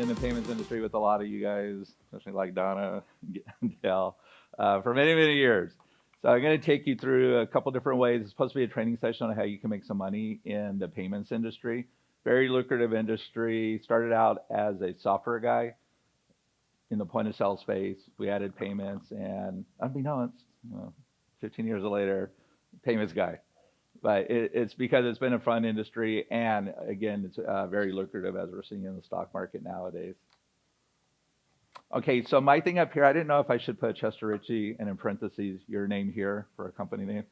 the payments industry with a lot of you guys, especially like Donna and Dale, for many, many years. So I'm going to take you through a couple different ways. It's supposed to be a training session on how you can make some money in the payments industry. Very lucrative industry. Started out as a software guy in the point of sale space. We added payments, and unbeknownst, 15 years later, payments guy. But it's because it's been a fun industry, and again, it's very lucrative as we're seeing in the stock market nowadays. Okay, so my thing up here, I didn't know if I should put Chester Ritchie and in parentheses your name here for a company name.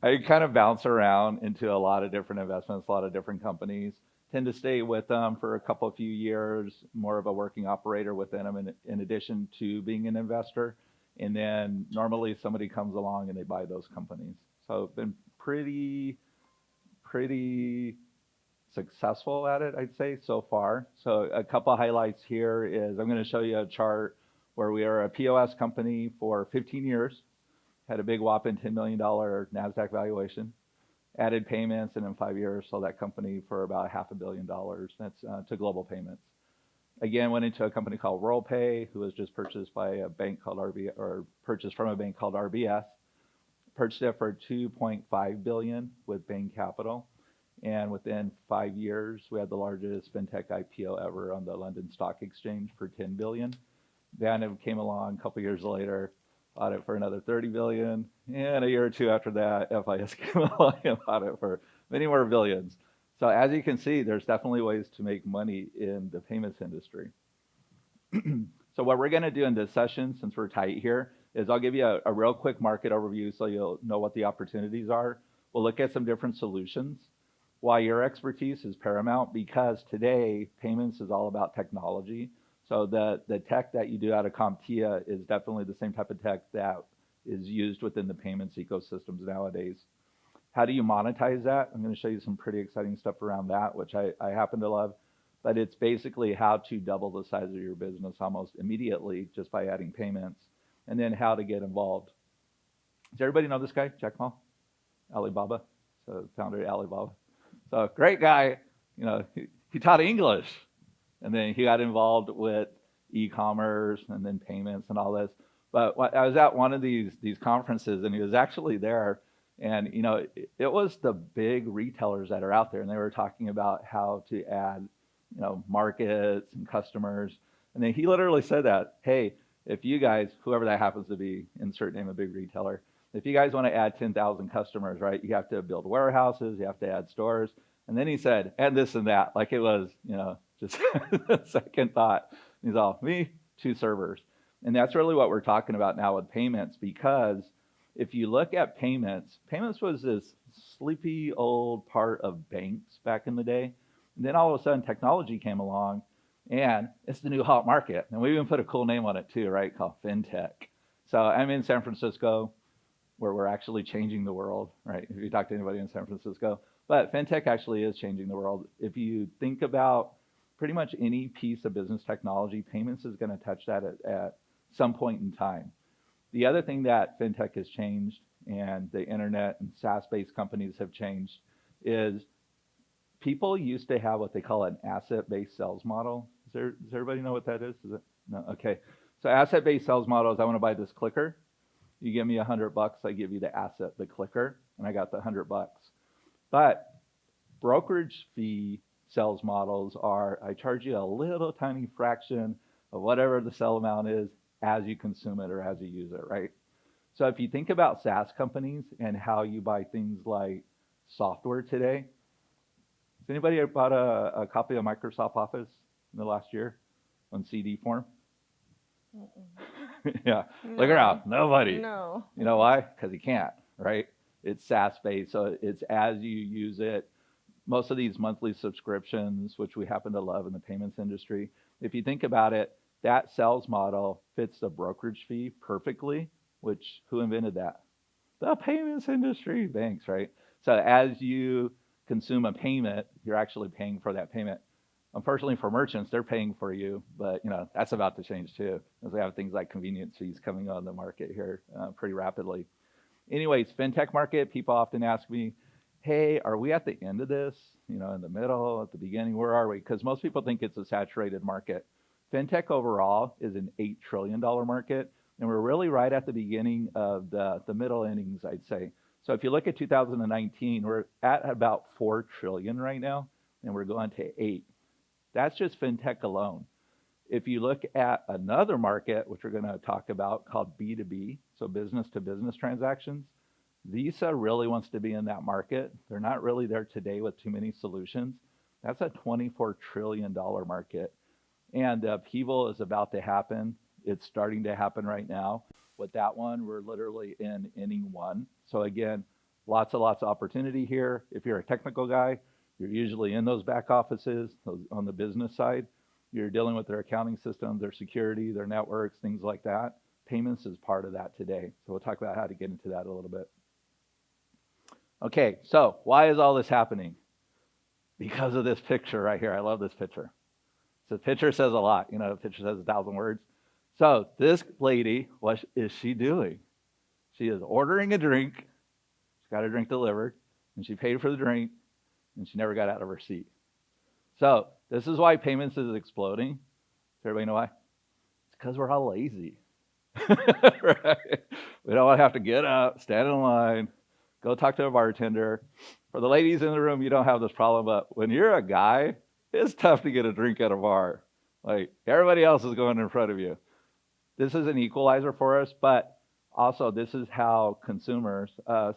I kind of bounce around into a lot of different investments, a lot of different companies. Tend to stay with them for a few years, more of a working operator within them in addition to being an investor. And then normally somebody comes along and they buy those companies. So I've been pretty successful at it, I'd say, so far. So a couple of highlights here is I'm going to show you a chart where we are a POS company for 15 years, had a big whopping $10 million NASDAQ valuation, added payments, and in 5 years sold that company for about $500 million. That's to Global Payments. Again, went into a company called WorldPay, who was just purchased by a bank called purchased from a bank called RBS. Purchased it for $2.5 billion with Bain Capital. And within 5 years, we had the largest fintech IPO ever on the London Stock Exchange for $10 billion. Then it came along a couple years later, bought it for another $30 billion. And a year or two after that, FIS came along and bought it for many more billions. So as you can see, there's definitely ways to make money in the payments industry. So what we're going to do in this session, since we're tight here, is I'll give you a real quick market overview so you'll know what the opportunities are. We'll look at some different solutions, why your expertise is paramount, because today payments is all about technology. So the tech that you do out of CompTIA is definitely the same type of tech that is used within the payments ecosystems nowadays. How do you monetize that? I'm going to show you some pretty exciting stuff around that, which I happen to love. But it's basically how to double the size of your business almost immediately just by adding payments, and then how to get involved. Does everybody know this guy, Jack Ma? Alibaba, so founder of Alibaba. So great guy, he taught English, and then he got involved with e-commerce and then payments and all this. But I was at one of these conferences, and he was actually there. And, it was the big retailers that are out there, and they were talking about how to add, markets and customers. And then he literally said that, hey, if you guys, whoever that happens to be, insert name a big retailer, if you guys want to add 10,000 customers, right, you have to build warehouses, you have to add stores. And then he said, and this and that, like it was, just a second thought. He's all, me, 2 servers. And that's really what we're talking about now with payments, because if you look at payments was this sleepy old part of banks back in the day. And then all of a sudden technology came along, and it's the new hot market. And we even put a cool name on it too, right, called FinTech. So I'm in San Francisco, where we're actually changing the world, right, if you talk to anybody in San Francisco. But FinTech actually is changing the world. If you think about pretty much any piece of business technology, payments is going to touch that at some point in time. The other thing that FinTech has changed, and the internet and SaaS-based companies have changed, is people used to have what they call an asset-based sales model. Does everybody know what that is? Is it? No? Okay. So asset-based sales model is, I want to buy this clicker. You give me $100, I give you the asset, the clicker, and I got the $100. But brokerage fee sales models are, I charge you a little tiny fraction of whatever the sell amount is as you consume it or as you use it, right? So if you think about SaaS companies and how you buy things like software today, has anybody bought a copy of Microsoft Office in the last year on CD form? Yeah, no. Look around, nobody. No. You know why? Because you can't, right? It's SaaS-based, so it's as you use it. Most of these monthly subscriptions, which we happen to love in the payments industry, if you think about it, that sales model fits the brokerage fee perfectly, which, who invented that? The payments industry, banks, right? So as you consume a payment, you're actually paying for that payment. Unfortunately for merchants, they're paying for you, but that's about to change too, as we have things like convenience fees coming on the market here pretty rapidly. Anyways, fintech market, people often ask me, hey, are we at the end of this? You know, in the middle, at the beginning, where are we? Because most people think it's a saturated market. Fintech overall is an $8 trillion market, and we're really right at the beginning of the middle innings, I'd say. So if you look at 2019, we're at about 4 trillion right now, and we're going to 8. That's just fintech alone. If you look at another market, which we're going to talk about, called B2B, so business to business transactions, Visa really wants to be in that market. They're not really there today with too many solutions. That's a $24 trillion market. And the upheaval is about to happen. It's starting to happen right now. With that one, we're literally in inning 1. So again, lots of opportunity here. If you're a technical guy, you're usually in those back offices on the business side. You're dealing with their accounting system, their security, their networks, things like that. Payments is part of that today. So we'll talk about how to get into that a little bit. Okay, so why is all this happening? Because of this picture right here. I love this picture. So the picture says a lot. You know, the picture says 1,000 words. So this lady, what is she doing? She is ordering a drink. She got her drink delivered, and she paid for the drink, and she never got out of her seat. So this is why payments is exploding. Does everybody know why? It's because we're all lazy. Right? We don't want to have to get up, stand in line, go talk to a bartender. For the ladies in the room, you don't have this problem, but when you're a guy, it's tough to get a drink at a bar. Like, everybody else is going in front of you. This is an equalizer for us, but also this is how consumers, us,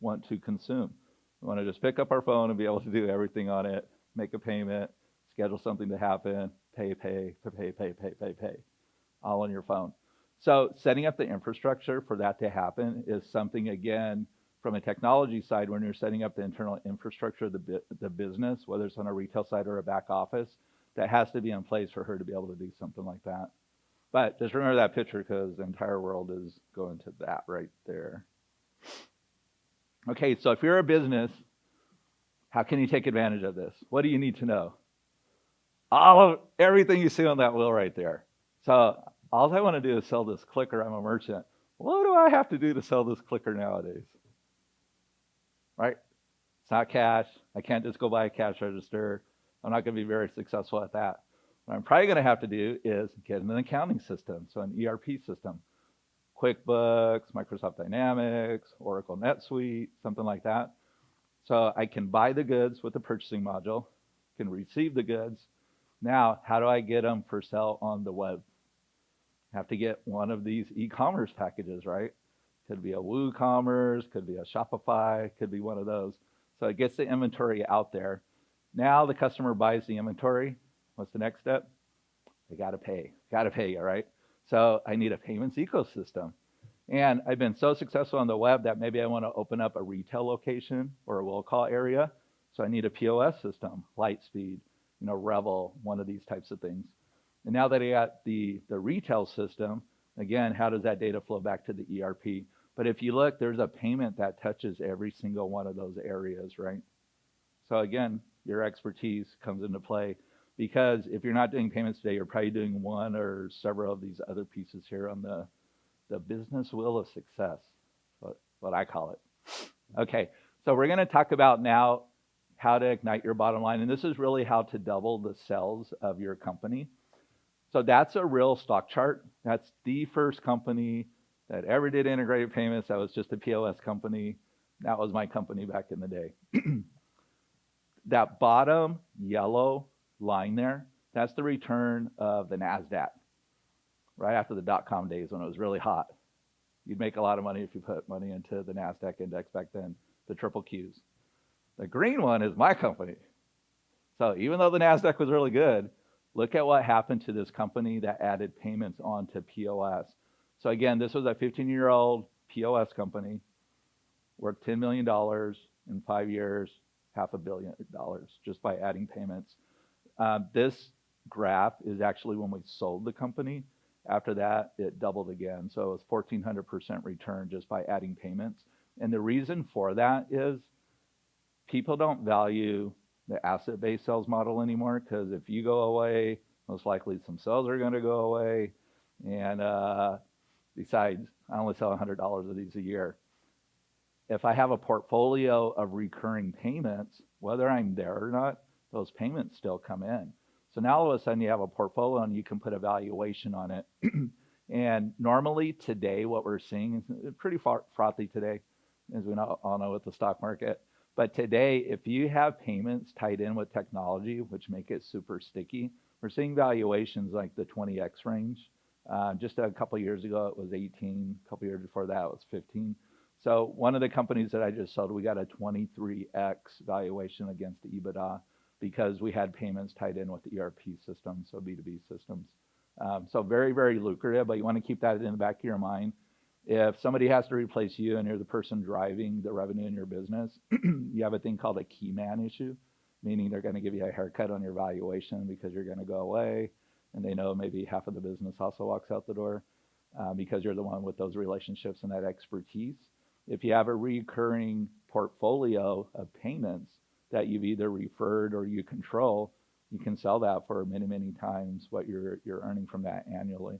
want to consume. We want to just pick up our phone and be able to do everything on it, make a payment, schedule something to happen, pay, all on your phone. So setting up the infrastructure for that to happen is something, again, from a technology side, when you're setting up the internal infrastructure of the business, whether it's on a retail side or a back office, that has to be in place for her to be able to do something like that. But just remember that picture, because the entire world is going to that right there. Okay, so if you're a business, how can you take advantage of this? What do you need to know? Everything you see on that wheel right there. So all I want to do is sell this clicker. I'm a merchant. What do I have to do to sell this clicker nowadays? Right? It's not cash. I can't just go buy a cash register. I'm not going to be very successful at that. What I'm probably going to have to do is get an accounting system, so an ERP system. QuickBooks, Microsoft Dynamics, Oracle NetSuite, something like that. So I can buy the goods with the purchasing module, can receive the goods. Now, how do I get them for sale on the web? I have to get one of these e-commerce packages, right? Could be a WooCommerce, could be a Shopify, could be one of those. So it gets the inventory out there. Now the customer buys the inventory. What's the next step? They got to pay. Got to pay, all right? So I need a payments ecosystem. And I've been so successful on the web that maybe I want to open up a retail location or a will call area. So I need a POS system, Lightspeed, Revel, one of these types of things. And now that I got the retail system, again, how does that data flow back to the ERP? But if you look, there's a payment that touches every single one of those areas, right? So again, your expertise comes into play, because if you're not doing payments today, you're probably doing one or several of these other pieces here on the business wheel of success, what I call it. Okay, so we're going to talk about now how to ignite your bottom line, and this is really how to double the sales of your company. So that's a real stock chart. That's the first company that ever did integrated payments. That was just a POS company. That was my company back in the day. That bottom yellow line there, that's the return of the NASDAQ, right after the dot-com days when it was really hot. You'd make a lot of money if you put money into the NASDAQ index back then, the triple Qs. The green one is my company. So even though the NASDAQ was really good, look at what happened to this company that added payments onto POS. So again, this was a 15-year-old POS company, worked $10 million in 5 years, $500 million just by adding payments. This graph is actually when we sold the company. After that, it doubled again. So it was 1,400% return just by adding payments. And the reason for that is people don't value the asset-based sales model anymore, because if you go away, most likely some sales are going to go away. And besides, I only sell $100 of these a year. If I have a portfolio of recurring payments, whether I'm there or not, those payments still come in. So now all of a sudden you have a portfolio and you can put a valuation on it. And normally today, what we're seeing is pretty frothy today, as we all know with the stock market. But today, if you have payments tied in with technology, which make it super sticky, we're seeing valuations like the 20x range. Just a couple years ago, it was 18. A couple years before that, it was 15. So one of the companies that I just sold, we got a 23x valuation against the EBITDA because we had payments tied in with the ERP systems, so B2B systems. So very, very lucrative, but you want to keep that in the back of your mind. If somebody has to replace you and you're the person driving the revenue in your business, you have a thing called a key man issue, meaning they're going to give you a haircut on your valuation because you're going to go away, and they know maybe half of the business also walks out the door because you're the one with those relationships and that expertise. If you have a recurring portfolio of payments that you've either referred or you control, you can sell that for many, many times what you're earning from that annually.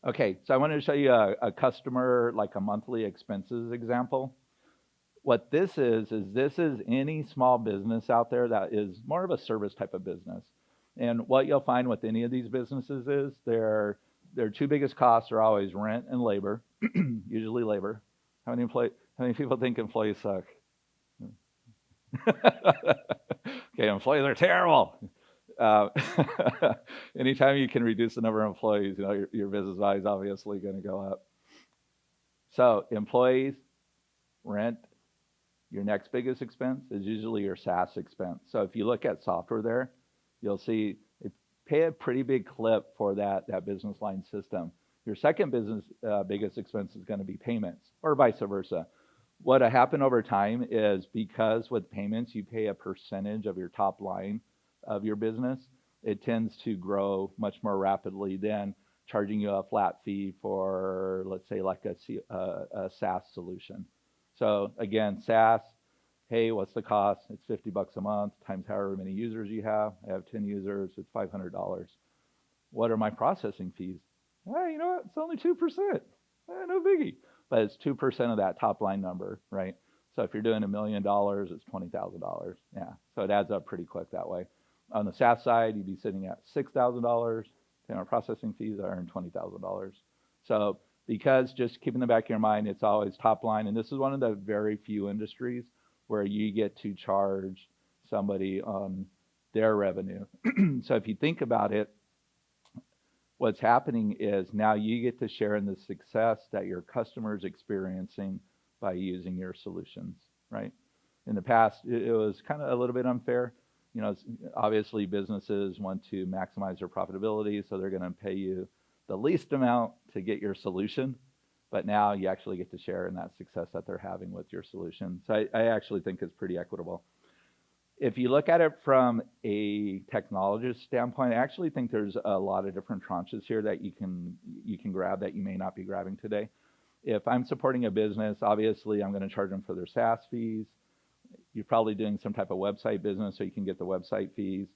Okay, so I wanted to show you a customer, like a monthly expenses example. What this is any small business out there that is more of a service type of business. And what you'll find with any of these businesses is their two biggest costs are always rent and labor, usually labor. How many people think employees suck? Okay, employees are terrible. Anytime you can reduce the number of employees, your business value is obviously going to go up. So employees, rent, your next biggest expense is usually your SaaS expense. So if you look at software there, you'll see it pay a pretty big clip for that business line system. Your second biggest expense is going to be payments, or vice versa. What happened over time is because with payments, you pay a percentage of your top line of your business, it tends to grow much more rapidly than charging you a flat fee for, let's say, like a SaaS solution. So again, SaaS, hey, what's the cost? It's $50 a month times however many users you have. I have 10 users, it's $500. What are my processing fees? Hey, you know what? It's only 2%. No biggie. But it's 2% of that top line number, right? So if you're doing $1 million, it's $20,000. Yeah, so it adds up pretty quick that way. On the SaaS side, you'd be sitting at $6,000. Our processing fees are $20,000. So because just keep in the back of your mind, it's always top line. And this is one of the very few industries where you get to charge somebody on their revenue. So if you think about it, what's happening is now you get to share in the success that your customer's experiencing by using your solutions, right? In the past, it was kind of a little bit unfair. Obviously businesses want to maximize their profitability, so they're going to pay you the least amount to get your solution. But now you actually get to share in that success that they're having with your solution. So I actually think it's pretty equitable. If you look at it from a technologist standpoint, I actually think there's a lot of different tranches here that you can grab that you may not be grabbing today. If I'm supporting a business, obviously I'm going to charge them for their SaaS fees. You're probably doing some type of website business, so you can get the website fees.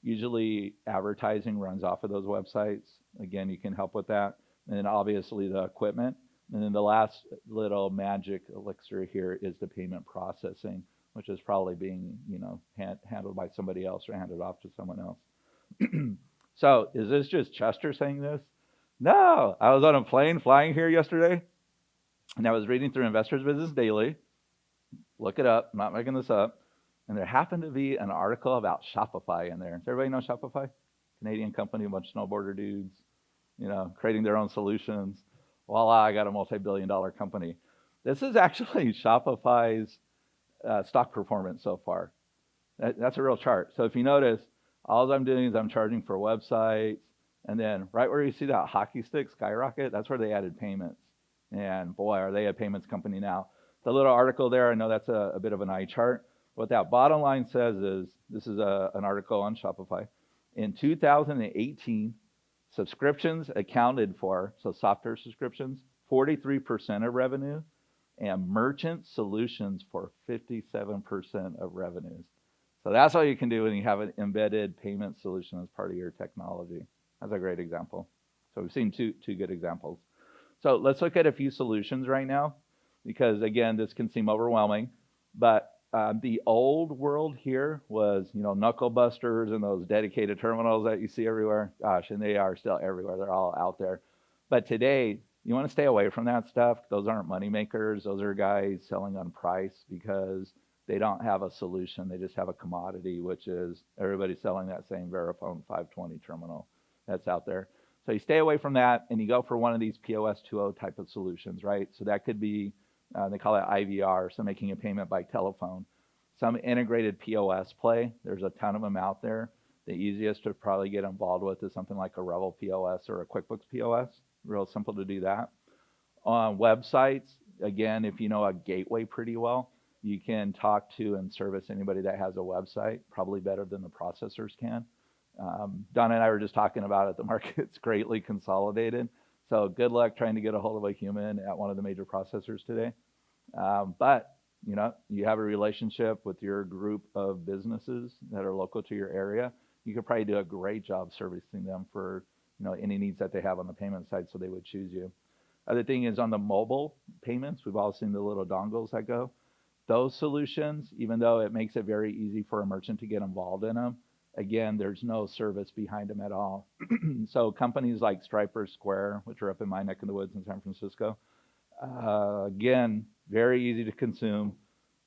Usually advertising runs off of those websites. Again, you can help with that. And then obviously the equipment. And then the last little magic elixir here is the payment processing, which is probably being, handled by somebody else or handed off to someone else. So is this just Chester saying this? No, I was on a plane flying here yesterday, and I was reading through Investors Business Daily. Look it up, I'm not making this up. And there happened to be an article about Shopify in there. Does everybody know Shopify? Canadian company, a bunch of snowboarder dudes, creating their own solutions. Voila, I got a multi-billion-dollar company. This is actually Shopify's stock performance so far. That's a real chart. So if you notice, all I'm doing is I'm charging for websites, and then right where you see that hockey stick skyrocket, that's where they added payments. And boy, are they a payments company now. The little article there, I know that's a bit of an eye chart. What that bottom line says is, this is an article on Shopify. In 2018, subscriptions accounted for, so software subscriptions, 43% of revenue, and merchant solutions for 57% of revenues. So that's all you can do when you have an embedded payment solution as part of your technology. That's a great example. So we've seen two good examples. So let's look at a few solutions right now, because again, this can seem overwhelming. But the old world here was, knuckle busters and those dedicated terminals that you see everywhere. Gosh, and they are still everywhere. They're all out there. But today, you want to stay away from that stuff. Those aren't money makers. Those are guys selling on price because they don't have a solution. They just have a commodity, which is everybody selling that same Verifone 520 terminal that's out there. So you stay away from that, and you go for one of these POS 2.0 type of solutions, right? So that could be, they call it IVR, so making a payment by telephone. Some integrated POS play, there's a ton of them out there. The easiest to probably get involved with is something like a Revel POS or a QuickBooks POS. Real simple to do that. On websites, again, if you know a gateway pretty well, you can talk to and service anybody that has a website, probably better than the processors can. Don and I were just talking about it. The market's greatly consolidated. So good luck trying to get a hold of a human at one of the major processors today. But you have a relationship with your group of businesses that are local to your area. You could probably do a great job servicing them for any needs that they have on the payment side, so they would choose you. Other thing is on the mobile payments, we've all seen the little dongles that go. Those solutions, even though it makes it very easy for a merchant to get involved in them, again, there's no service behind them at all. So companies like Stripe or Square, which are up in my neck of the woods in San Francisco, again, very easy to consume,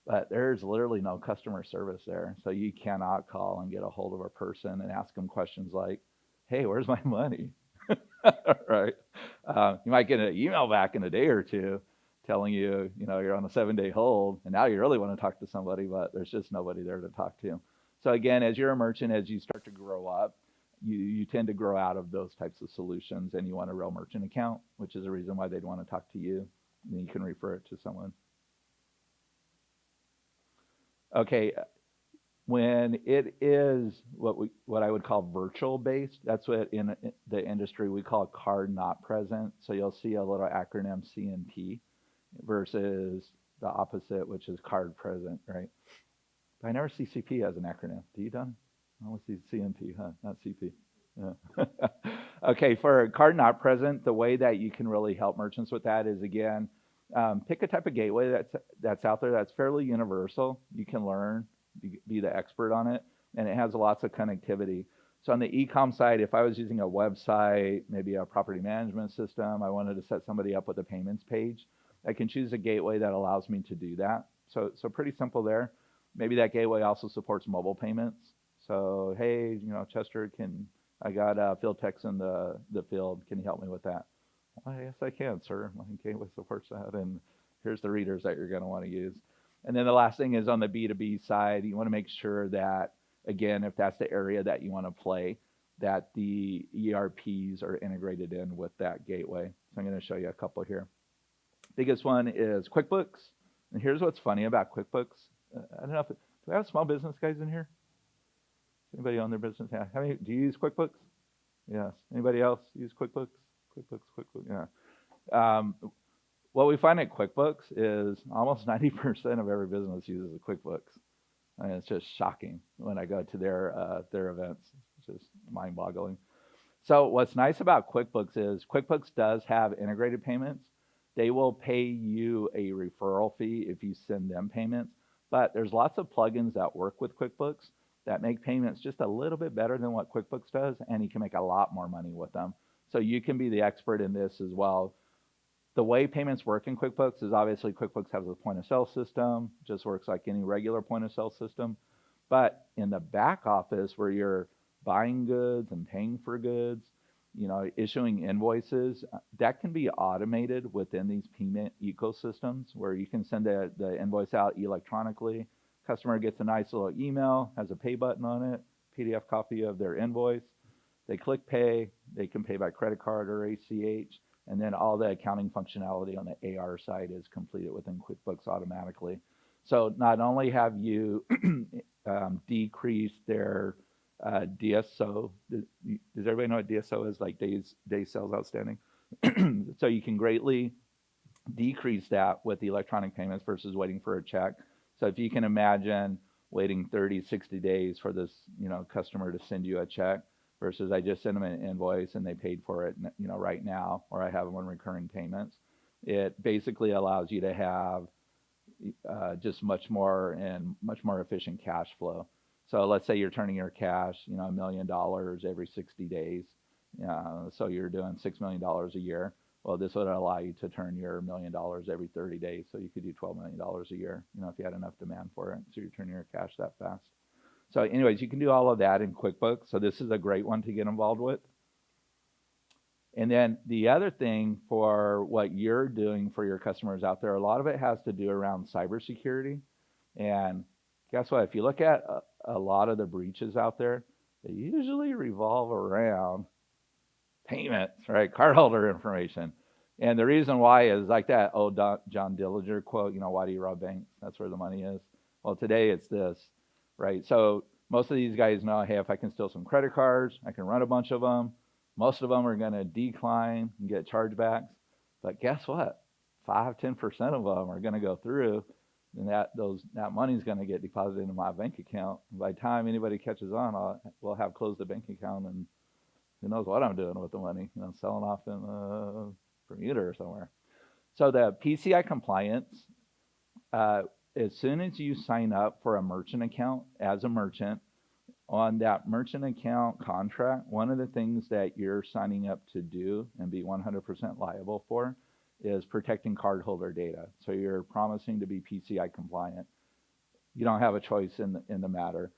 but there's literally no customer service there. So you cannot call and get a hold of a person and ask them questions like, hey, where's my money? Right? You might get an email back in a day or two telling you, you're on a 7-day hold, and now you really want to talk to somebody, but there's just nobody there to talk to. So again, as you're a merchant, as you start to grow up, you tend to grow out of those types of solutions, and you want a real merchant account, which is a reason why they'd want to talk to you, and then you can refer it to someone. Okay, when it is what I would call virtual based, that's what in the industry we call card not present. So you'll see a little acronym CNP versus the opposite, which is card present, right? But I never see CP as an acronym. Do you, Don? I always see CNP, huh? Not CP. Yeah. Okay, for card not present, the way that you can really help merchants with that is, again, pick a type of gateway that's out there that's fairly universal. You can learn, be the expert on it, and it has lots of connectivity. So on the e-com side, if I was using a website, maybe a property management system, I wanted to set somebody up with a payments page, I can choose a gateway that allows me to do that. So pretty simple there. Maybe that gateway also supports mobile payments. So, hey, Chester, I got field techs in the field. Can you help me with that? Well, yes, I can, sir. My gateway supports that, and here's the readers that you're going to want to use. And then the last thing is on the B2B side, you want to make sure that, again, if that's the area that you want to play, that the ERPs are integrated in with that gateway. So I'm going to show you a couple here. Biggest one is QuickBooks. And here's what's funny about QuickBooks. I don't know if do we have small business guys in here? Anybody own their business? Yeah. Do you use QuickBooks? Yes. Anybody else use QuickBooks? QuickBooks. Yeah. What we find at QuickBooks is almost 90% of every business uses a QuickBooks. And it's just shocking when I go to their events. It's just mind-boggling. So what's nice about QuickBooks is QuickBooks does have integrated payments. They will pay you a referral fee if you send them payments. But there's lots of plugins that work with QuickBooks that make payments just a little bit better than what QuickBooks does, and you can make a lot more money with them. So you can be the expert in this as well. The way payments work in QuickBooks is obviously QuickBooks has a point of sale system, just works like any regular point of sale system. But in the back office where you're buying goods and paying for goods, issuing invoices, that can be automated within these payment ecosystems where you can send the invoice out electronically. Customer gets a nice little email, has a pay button on it, PDF copy of their invoice. They click pay, they can pay by credit card or ACH, and then all the accounting functionality on the AR side is completed within QuickBooks automatically. So not only have you decreased their DSO, does everybody know what DSO is? Like days sales outstanding. So you can greatly decrease that with the electronic payments versus waiting for a check. So if you can imagine waiting 30, 60 days for this, customer to send you a check versus I just send them an invoice and they paid for it, right now, or I have them on recurring payments. It basically allows you to have just much more efficient cash flow. So let's say you're turning your cash, $1 million every 60 days. So you're doing $6 million a year. Well, this would allow you to turn your $1 million every 30 days. So you could do $12 million a year, if you had enough demand for it. So you're turning your cash that fast. So anyways, you can do all of that in QuickBooks. So this is a great one to get involved with. And then the other thing for what you're doing for your customers out there, a lot of it has to do around cybersecurity. And guess what? If you look at a lot of the breaches out there, they usually revolve around payments, right? Cardholder information. And the reason why is like that John Dillinger quote, why do you rob banks? That's where the money is. Well, today it's this, right? So most of these guys know, hey, if I can steal some credit cards, I can run a bunch of them. Most of them are going to decline and get chargebacks. But guess what? 5-10% of them are going to go through, and that money is going to get deposited into my bank account. And by the time anybody catches on, we'll have closed the bank account, and who knows what I'm doing with the money, selling off in Bermuda or somewhere. So the PCI compliance, as soon as you sign up for a merchant account as a merchant, on that merchant account contract, one of the things that you're signing up to do and be 100% liable for is protecting cardholder data. So you're promising to be PCI compliant. You don't have a choice in the matter.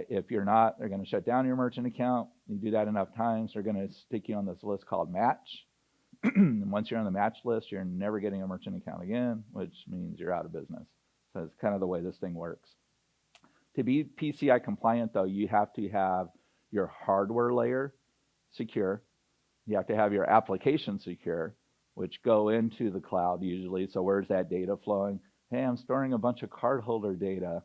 If you're not, they're going to shut down your merchant account. You do that enough times, they're going to stick you on this list called match. And once you're on the match list, you're never getting a merchant account again, which means you're out of business. So it's kind of the way this thing works. To be PCI compliant, though, you have to have your hardware layer secure. You have to have your application secure, which go into the cloud usually. So where's that data flowing? Hey, I'm storing a bunch of cardholder data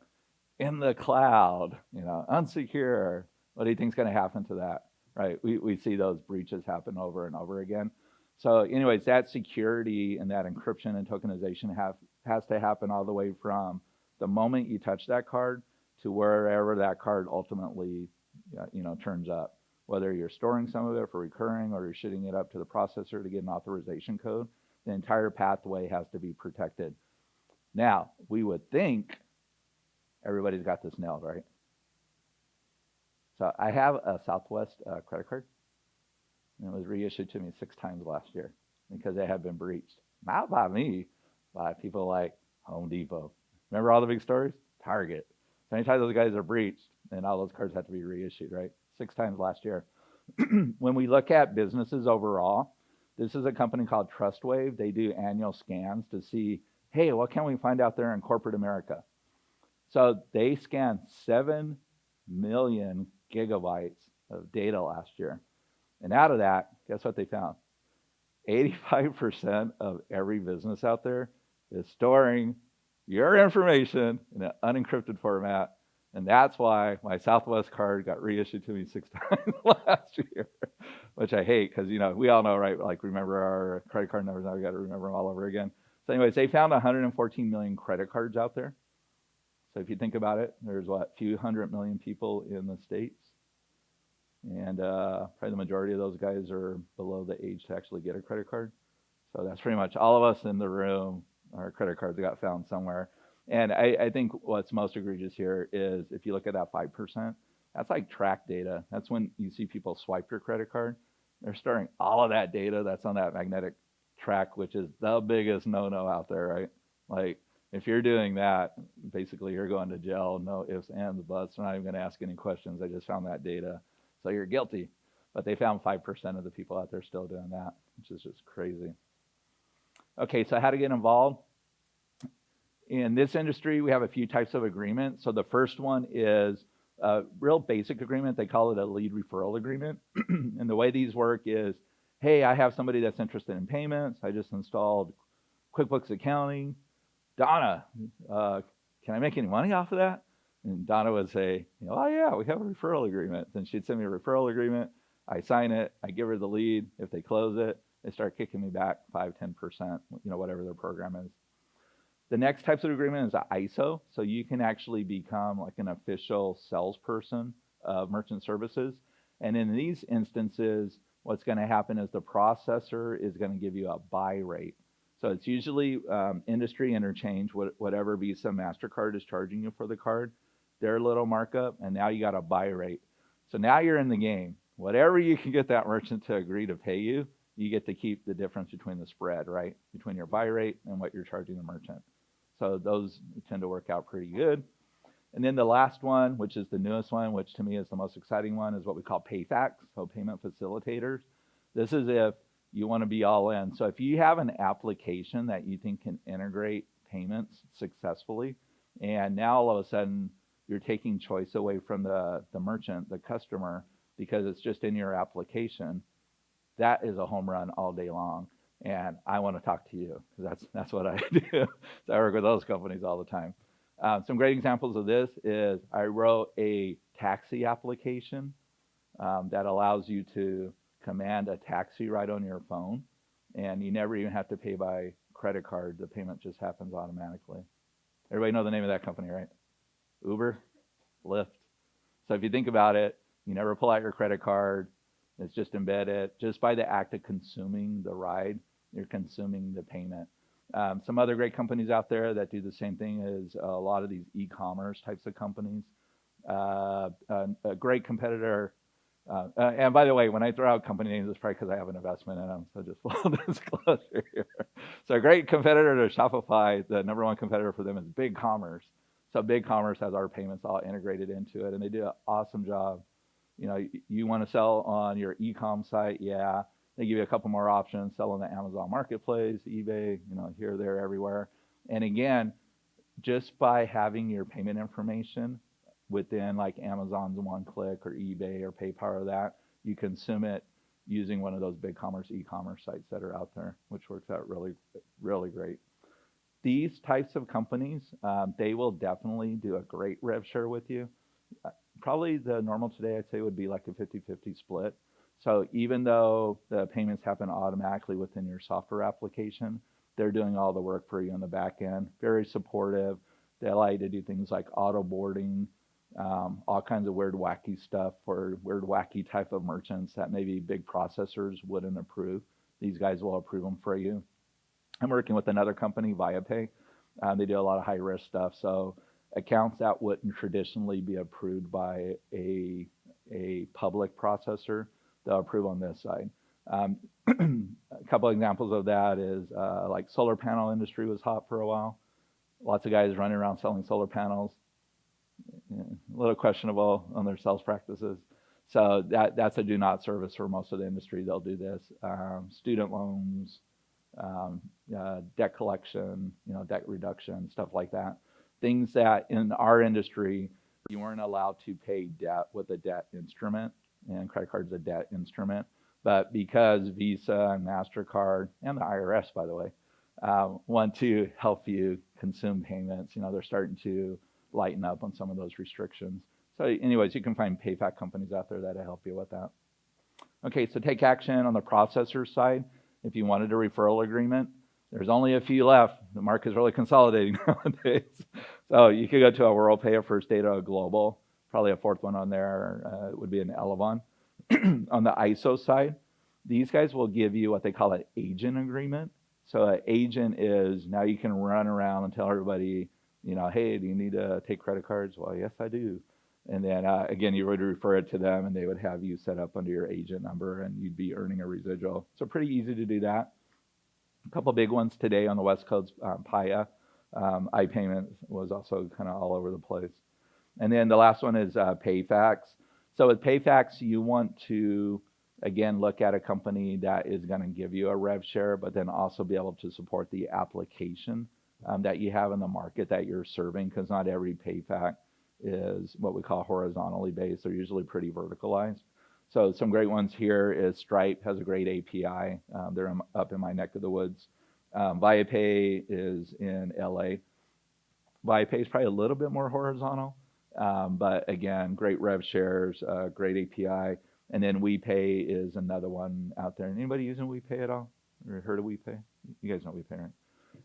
in the cloud, unsecure. What do you think is going to happen to that, right? We see those breaches happen over and over again. So anyways, that security and that encryption and tokenization has to happen all the way from the moment you touch that card to wherever that card ultimately, turns up. Whether you're storing some of it for recurring or you're shooting it up to the processor to get an authorization code, the entire pathway has to be protected. Now, we would think everybody's got this nailed, right? So I have a Southwest credit card, and it was reissued to me 6 times last year because it had been breached. Not by me, by people like Home Depot. Remember all the big stories? Target. So anytime those guys are breached, then all those cards have to be reissued, right? 6 times last year. When we look at businesses overall, this is a company called TrustWave. They do annual scans to see, hey, what can we find out there in corporate America? So they scanned 7 million gigabytes of data last year. And out of that, guess what they found? 85% of every business out there is storing your information in an unencrypted format. And that's why my Southwest card got reissued to me 6 times last year, which I hate because, we all know, right? Like, remember our credit card numbers, now we got to remember them all over again. So anyways, they found 114 million credit cards out there. So if you think about it, there's a few 100 million people in the States. And probably the majority of those guys are below the age to actually get a credit card. So that's pretty much all of us in the room. Our credit cards got found somewhere. And I think what's most egregious here is if you look at that 5%, that's like track data. That's when you see people swipe your credit card. They're storing all of that data that's on that magnetic track, which is the biggest no-no out there, right? Like, if you're doing that, basically you're going to jail, no ifs, ands, buts. I'm not even going to ask any questions. I just found that data. So you're guilty. But they found 5% of the people out there still doing that, which is just crazy. Okay, so how to get involved? In this industry, we have a few types of agreements. So the first one is a real basic agreement. They call it a lead referral agreement. And the way these work is, hey, I have somebody that's interested in payments. I just installed QuickBooks accounting. Donna, can I make any money off of that? And Donna would say, oh yeah, we have a referral agreement. Then she'd send me a referral agreement. I sign it. I give her the lead. If they close it, they start kicking me back 5-10%, whatever their program is. The next types of agreement is an ISO. So you can actually become like an official salesperson of merchant services. And in these instances, what's going to happen is the processor is going to give you a buy rate. So it's usually industry interchange, whatever Visa, MasterCard is charging you for the card, their little markup, and now you got a buy rate. So now you're in the game. Whatever you can get that merchant to agree to pay you, you get to keep the difference between the spread, right? Between your buy rate and what you're charging the merchant. So those tend to work out pretty good. And then the last one, which is the newest one, which to me is the most exciting one, is what we call PayFacs, so payment facilitators. This is if you want to be all in. So if you have an application that you think can integrate payments successfully, and now all of a sudden you're taking choice away from the merchant, the customer, because it's just in your application, that is a home run all day long. And I want to talk to you, because that's what I do. So I work with those companies all the time. Some great examples of this is I wrote a taxi application that allows you to command a taxi right on your phone, and you never even have to pay by credit card. The payment just happens automatically. Everybody know the name of that company, right? Uber, Lyft. So if you think about it, you never pull out your credit card. It's just embedded. Just by the act of consuming the ride, you're consuming the payment. Some other great companies out there that do the same thing is a lot of these e-commerce types of companies. A great competitor, and by the way, when I throw out company names, it's probably because I have an investment in them, so just full disclosure here. So a great competitor to Shopify, the number one competitor for them is BigCommerce. So BigCommerce has our payments all integrated into it, and they do an awesome job. You know, you want to sell on your e-com site, yeah. They give you a couple more options, sell on the Amazon Marketplace, eBay, you know, here, there, everywhere. And again, just by having your payment information within like Amazon's one click or eBay or PayPal or that, you consume it using one of those BigCommerce e-commerce sites that are out there, which works out really, really great. These types of companies, they will definitely do a great rev share with you. Probably the normal today, I'd say, would be like a 50-50 split. So even though the payments happen automatically within your software application, they're doing all the work for you on the back end. Very supportive. They allow you to do things like auto boarding, all kinds of weird, wacky stuff for weird, wacky type of merchants that maybe big processors wouldn't approve. These guys will approve them for you. I'm working with another company, ViaPay. They do a lot of high-risk stuff. So accounts that wouldn't traditionally be approved by a public processor, they'll approve on this side. A couple examples of that is like solar panel industry was hot for a while. Lots of guys running around selling solar panels. A little questionable on their sales practices. So that's a do not service for most of the industry. They'll do this. Student loans, debt collection, debt reduction, stuff like that. Things that in our industry, you weren't allowed to pay debt with a debt instrument, and credit card's a debt instrument. But because Visa and MasterCard, and the IRS, by the way, want to help you consume payments, they're starting to lighten up on some of those restrictions. So anyways, you can find PayFac companies out there that'll help you with that. Okay, so take action on the processor side. If you wanted a referral agreement, there's only a few left. The market is really consolidating nowadays. So you could go to a WorldPay, a First Data, a Global, probably a fourth one on there would be an Elevon. On the ISO side, these guys will give you what they call an agent agreement. So an agent is, now you can run around and tell everybody, hey, do you need to take credit cards? Well, yes, I do. And then, again, you would refer it to them, and they would have you set up under your agent number, and you'd be earning a residual. So pretty easy to do that. A couple big ones today on the West Coast, Paya. iPayment was also kind of all over the place. And then the last one is PayFacs. So with PayFacs, you want to, again, look at a company that is going to give you a rev share, but then also be able to support the application that you have in the market that you're serving, because not every PayFac is what we call horizontally based. They're usually pretty verticalized. So some great ones here is Stripe has a great API. They're up in my neck of the woods. ViaPay is in LA. ViaPay is probably a little bit more horizontal, but again, great rev shares, great API. And then WePay is another one out there. Anybody using WePay at all? Or heard of WePay? You guys know WePay, right?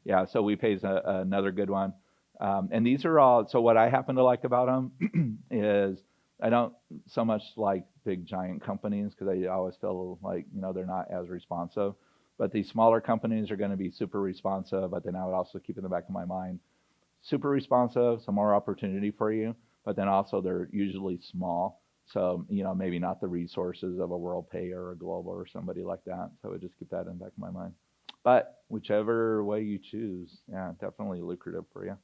Yeah, so WePay is another good one. And these are all, so what I happen to like about them is I don't so much like big giant companies because I always feel like, they're not as responsive. But these smaller companies are going to be super responsive. But then I would also keep in the back of my mind, super responsive, some more opportunity for you. But then also they're usually small. So, maybe not the resources of a WorldPay or a Global or somebody like that. So I would just keep that in the back of my mind. But whichever way you choose, yeah, definitely lucrative for you.